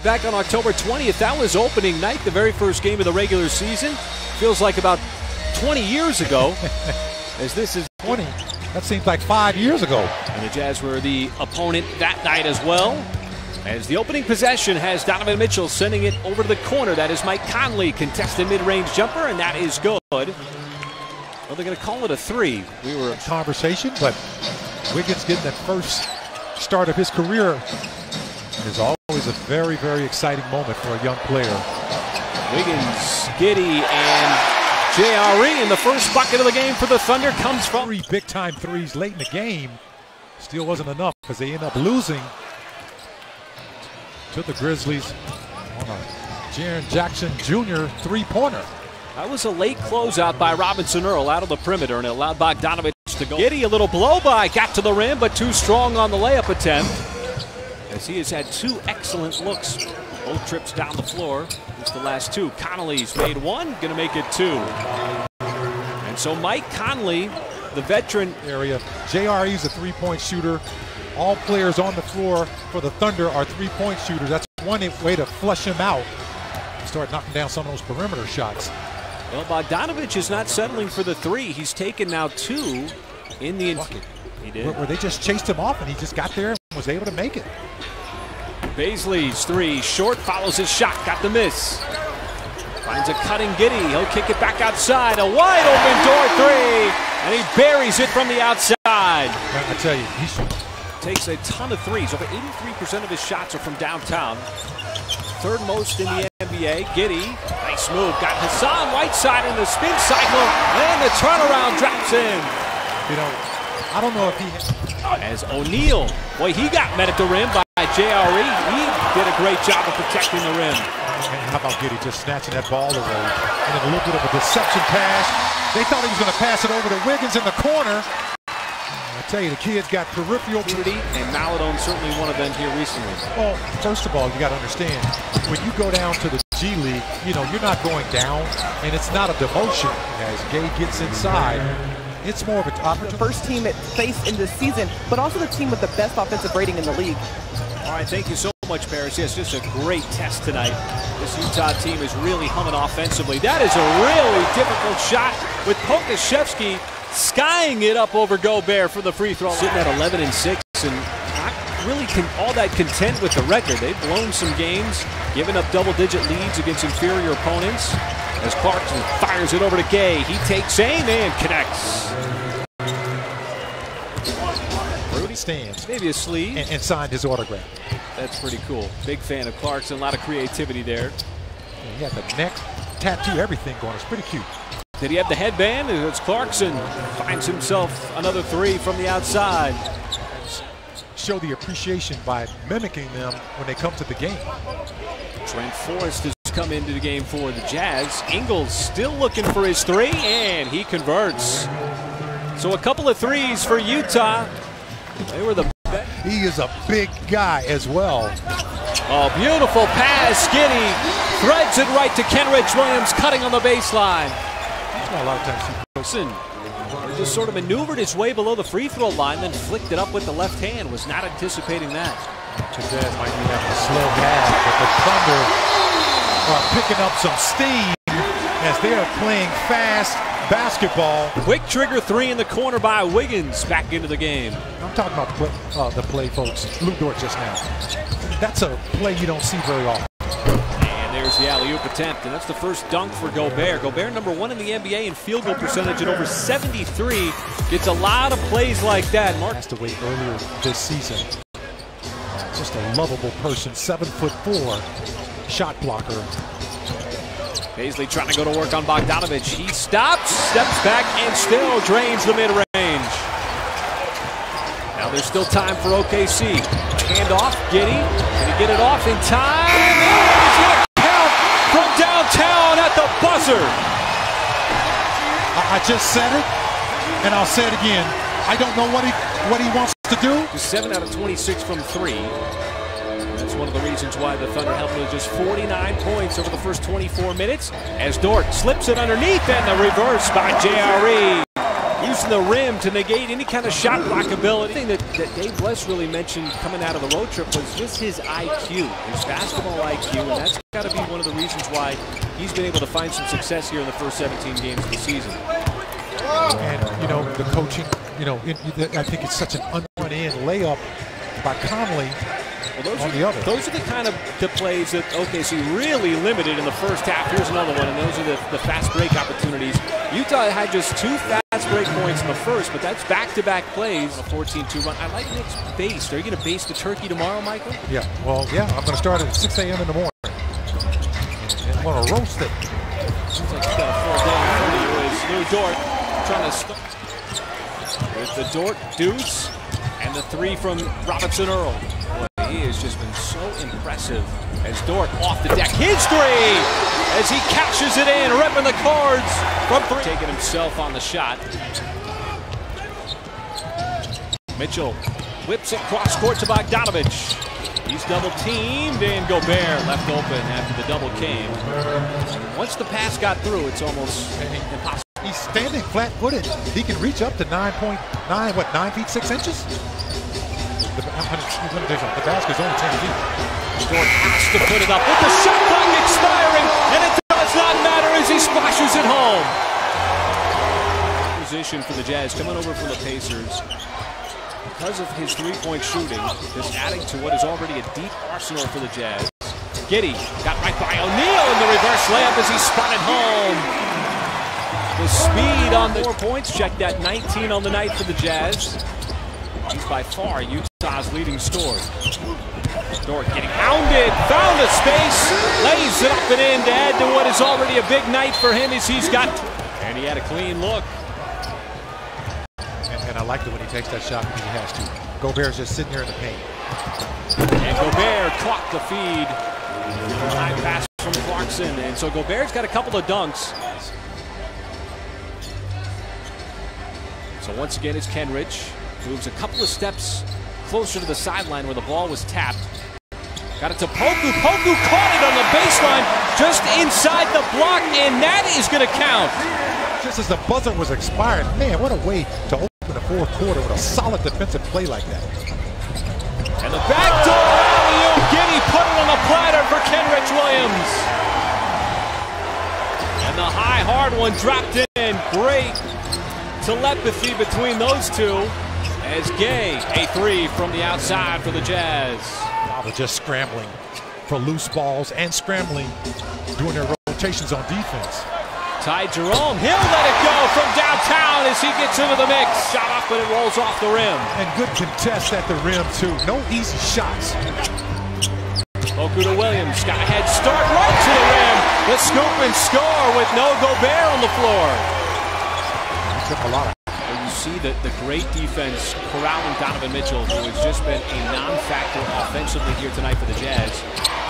Back on October 20th, that was opening night, the very first game of the regular season. Feels like about 20 years ago, as this is 20. That seems like 5 years ago. And the Jazz were the opponent that night as well. As the opening possession has Donovan Mitchell sending it over to the corner. That is Mike Conley, contested mid-range jumper, and that is good. Well, they're going to call it a three. We were Conversation, but Wiggins getting that first start of his career is always a very, very exciting moment for a young player. Wiggins, Giddey, and JRE in the first bucket of the game for the Thunder comes from 3 big-time threes late in the game. Still wasn't enough because they end up losing to the Grizzlies on a Jaren Jackson Jr. three-pointer. That was a late closeout by Robinson Earl out of the perimeter, and it allowed Bogdanovich to go. Giddey, a little blow-by, got to the rim, but too strong on the layup attempt, as he has had 2 excellent looks. Both trips down the floor. It's the last 2. Connolly's made 1, gonna make it 2. And so Mike Conley, the veteran area. JRE's a three-point shooter. All players on the floor for the Thunder are three-point shooters. That's one way to flush him out. Start knocking down some of those perimeter shots. Well, Bogdanovich is not settling for the 3. He's taken now 2 in the bucket. He did. Where they just chased him off and he just got there and was able to make it. Baisley's 3, short, follows his shot, got the miss. Finds a cutting Giddey, he'll kick it back outside, a wide open door 3, and he buries it from the outside. I tell you, he takes a ton of threes. Over 83% of his shots are from downtown. 3rd most in the NBA. Giddey, nice move, got Hassan Whiteside in the spin cycle, and the turnaround drops in. You know, I don't know if he... As O'Neal, boy, he got met at the rim by JRE. He did a great job of protecting the rim. And how about Giddey just snatching that ball away? And then a little bit of a deception pass. They thought he was going to pass it over to Wiggins in the corner. I tell you, the kid's got peripheral. And Maladone certainly one of them here recently. Well, first of all, you got to understand, when you go down to the G League, you know, you're not going down, and it's not a demotion. As Gay gets inside, it's more of an opportunity. The first team it faced in this season, but also the team with the best offensive rating in the league. All right, thank you so much, Paris. Yes, just a great test tonight. This Utah team is really humming offensively. That is a really difficult shot with Pokashevsky skying it up over Gobert for the free throw. Sitting at 11 and 6 and not really all that content with the record. They've blown some games, giving up double-digit leads against inferior opponents. As Clarkson fires it over to Gay, he takes aim and connects. Rudy stands, maybe a sleeve, and signed his autograph. That's pretty cool. Big fan of Clarkson. A lot of creativity there. He got the neck tattoo, everything going. It's pretty cute. Did he have the headband? It's Clarkson finds himself another 3 from the outside. Show the appreciation by mimicking them when they come to the game. Trent Forrest has come into the game for the Jazz. Ingles still looking for his 3, and he converts. So a couple of 3s for Utah. They were the best. He is a big guy as well. Oh, beautiful pass. Giddey threads it right to Kenrich Williams, cutting on the baseline. A lot of times he just sort of maneuvered his way below the free throw line, then flicked it up with the left hand. Was not anticipating that. Jazz might be having a slow half, but the Thunder are picking up some steam as they are playing fast basketball. Quick trigger 3 in the corner by Wiggins, back into the game. I'm talking about the play, folks. Lou Dort just now. That's a play you don't see very often. And there's the alley-oop attempt, and that's the first dunk for Gobert. Gobert, number 1 in the NBA in field goal percentage at over 73. Gets a lot of plays like that. Mark passed away earlier this season. Just a lovable person, 7'4", shot blocker. Baisley trying to go to work on Bogdanovich. He stops, steps back, and still drains the mid-range. Now there's still time for OKC. Hand off, Giddey. Can he get it off in time? And he's going to count from downtown at the buzzer. I just said it, and I'll say it again. I don't know what he wants to do. Just 7 out of 26 from 3. That's one of the reasons why the Thunder held to just 49 points over the first 24 minutes. As Dort slips it underneath, and the reverse by JRE. using the rim to negate any kind of shot blockability. The thing that Dave West really mentioned coming out of the road trip was just his IQ, his basketball IQ, and that's got to be one of the reasons why he's been able to find some success here in the first 17 games of the season. And, you know, the coaching, you know, I think it's such an un-in layup by Conley. Well, those are the kind of plays that OKC really limited in the first half. Here's another one, and those are the fast break opportunities. Utah had just 2 fast break points in the first, but that's back-to-back plays. A 14-2 run. I like Nick's baste. Are you going to baste the turkey tomorrow, Michael? Yeah, well, yeah, I'm going to start at 6 a.m. in the morning. And I'm going to roast it. Seems like he's got a full day in front of you. Is Lou Dort trying to stop with the Dort deuce and the 3 from Robinson Earl. He has just been so impressive as Dort off the deck. His 3 as he cashes it in, repping the cards from 3. Taking himself on the shot. Mitchell whips it cross court to Bogdanovich. He's double teamed, and Gobert left open after the double came. Once the pass got through, it's almost impossible. He's standing flat-footed. He can reach up to 9.9, what, 9 feet 6 inches? The basket's only 10 feet. Dort has to put it up with the shot clock expiring, and it does not matter as he splashes it home. Position for the Jazz coming over from the Pacers. Because of his three-point shooting, just adding to what is already a deep arsenal for the Jazz. Giddey got right by O'Neal in the reverse layup as he spun it home. The speed on the 4 points, check that, 19 on the night for the Jazz. He's by far Utah's leading scorer. Dort getting hounded, found a space, lays it up and in to add to what is already a big night for him as he's got, and he had a clean look. And I like it when he takes that shot because he has to. Gobert's just sitting there in the paint. And Gobert clocked the feed. High pass from Clarkson, and so Gobert's got a couple of dunks. So once again, it's Kenrich. Moves a couple of steps closer to the sideline where the ball was tapped. Got it to Poku. Poku caught it on the baseline just inside the block, and that is going to count. Just as the buzzer was expiring, man, what a way to open the fourth quarter with a solid defensive play like that. And the backdoor alley-oop, Giddey put it on the platter for Kenrich Williams. And the high, hard one dropped in. Great telepathy between those two. As Gay, a 3 from the outside for the Jazz. Wow, they're just scrambling for loose balls and scrambling, doing their rotations on defense. Ty Jerome, he'll let it go from downtown as he gets into the mix. Shot off, but it rolls off the rim. And good contest at the rim, too. No easy shots. Poku to Williams, got a head start right to the rim. The scoop and score with no Gobert on the floor. He took a lot of. You see the great defense corralling Donovan Mitchell, who has just been a non-factor offensively here tonight for the Jazz.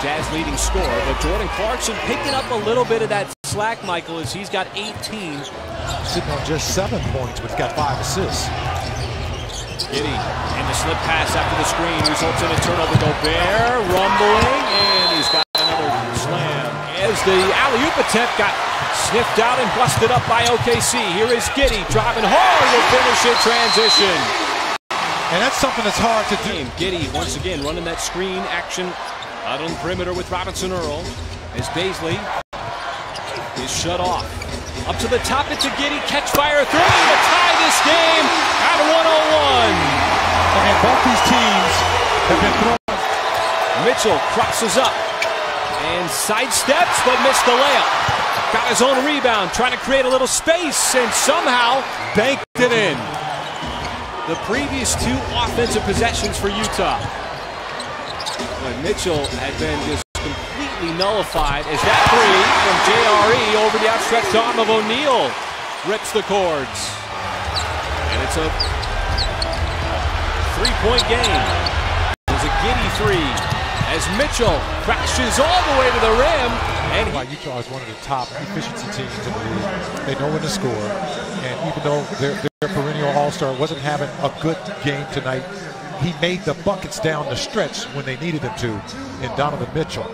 Jazz leading scorer, but Jordan Clarkson picking up a little bit of that slack, Michael, as he's got 18. Sitting on just 7 points, but he's got 5 assists. Giddey, and the slip pass after the screen results in a turnover. Gobert rumbling, and he's got another slam. As the alley-oop attempt got sniffed out and busted up by OKC. Here is Giddey driving hard, will finish in transition. And that's something that's hard to do. Giddey once again running that screen action out on the perimeter with Robinson Earl. As Baisley is shut off. Up to the top, it's a Giddey catch fire 3 to tie this game at 101. And both these teams have been throwing. Mitchell crosses up and sidesteps, but missed the layup. Got his own rebound, trying to create a little space, and somehow banked it in. The previous 2 offensive possessions for Utah. But Mitchell had been just completely nullified as that 3 from JRE over the outstretched arm of O'Neal rips the cords. And it's a 3-point game. There's a Giddey 3. As Mitchell crashes all the way to the rim. And Utah is one of the top efficiency teams in the league. They know when to score. And even though their perennial all-star wasn't having a good game tonight, he made the buckets down the stretch when they needed him to in Donovan Mitchell.